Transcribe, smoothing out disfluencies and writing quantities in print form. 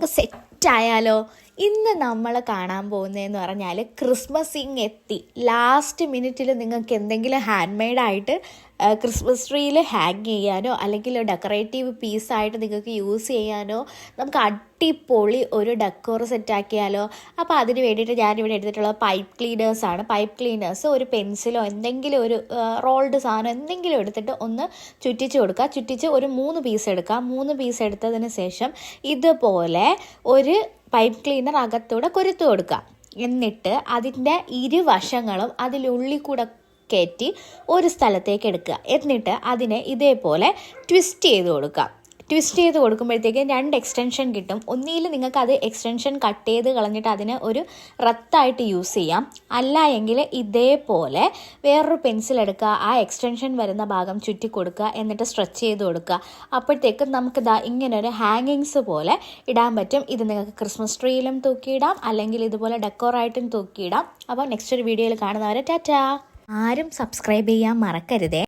നമുക്ക് സെറ്റായാലോ? ഇന്ന് നമ്മൾ കാണാൻ പോകുന്നതെന്ന് പറഞ്ഞാൽ ക്രിസ്മസ് എത്തി. ലാസ്റ്റ് മിനിറ്റിൽ നിങ്ങൾക്ക് എന്തെങ്കിലും ഹാൻഡ് മെയ്ഡായിട്ട് ക്രിസ്മസ് ട്രീയിൽ ഹാങ് ചെയ്യാനോ അല്ലെങ്കിൽ ഡെക്കറേറ്റീവ് പീസായിട്ട് നിങ്ങൾക്ക് യൂസ് ചെയ്യാനോ നമുക്ക് അടിപൊളി ഒരു ഡെക്കോർ സെറ്റാക്കിയാലോ. അപ്പോൾ അതിന് വേണ്ടിയിട്ട് ഞാനിവിടെ എടുത്തിട്ടുള്ളത് പൈപ്പ് ക്ലീനേഴ്സാണ്. പൈപ്പ് ക്ലീനേഴ്സ് ഒരു പെൻസിലോ എന്തെങ്കിലും ഒരു റോൾഡ് സാധനം എന്തെങ്കിലും എടുത്തിട്ട് ഒന്ന് ചുറ്റിച്ച് കൊടുക്കുക. ചുറ്റിച്ച് ഒരു 3 പീസ് എടുക്കുക. 3 പീസ് എടുത്തതിന് ശേഷം ഇതുപോലെ ഒരു പൈപ്പ് ക്ലീനർ അകത്തൂടെ കൊരുത്ത് കൊടുക്കുക. എന്നിട്ട് അതിൻ്റെ ഇരുവശങ്ങളും അതിനുള്ളിൽ കൂടെ കയറ്റി ഒരു സ്ഥലത്തേക്ക് എടുക്കുക. എന്നിട്ട് അതിനെ ഇതേപോലെ ട്വിസ്റ്റ് ചെയ്ത് കൊടുക്കുക. ട്വിസ്റ്റ് ചെയ്ത് കൊടുക്കുമ്പോഴത്തേക്ക് 2 എക്സ്റ്റൻഷൻ കിട്ടും. ഒന്നിയിൽ നിങ്ങൾക്ക് അത് എക്സ്റ്റൻഷൻ കട്ട് ചെയ്ത് കളഞ്ഞിട്ട് അതിന് ഒരു റത്തായിട്ട് യൂസ് ചെയ്യാം. അല്ല എങ്കിൽ ഇതേപോലെ വേറൊരു പെൻസിൽ എടുക്കുക, ആ എക്സ്റ്റൻഷൻ വരുന്ന ഭാഗം ചുറ്റി കൊടുക്കുക, എന്നിട്ട് സ്ട്രെച്ച് ചെയ്ത് കൊടുക്കുക. അപ്പോഴത്തേക്കും നമുക്കിതാ ഇങ്ങനെ ഒരു ഹാങ്ങിങ്സ് പോലെ ഇടാൻ പറ്റും. ഇത് നിങ്ങൾക്ക് ക്രിസ്മസ് ട്രീയിലും തൂക്കിയിടാം, അല്ലെങ്കിൽ ഇതുപോലെ ഡെക്കോറായിട്ടും തൂക്കിയിടാം. അപ്പോൾ നെക്സ്റ്റ് ഒരു വീഡിയോയിൽ കാണുന്നവരെ ടാറ്റാ. ആരും സബ്സ്ക്രൈബ് ചെയ്യാൻ മറക്കരുതേ.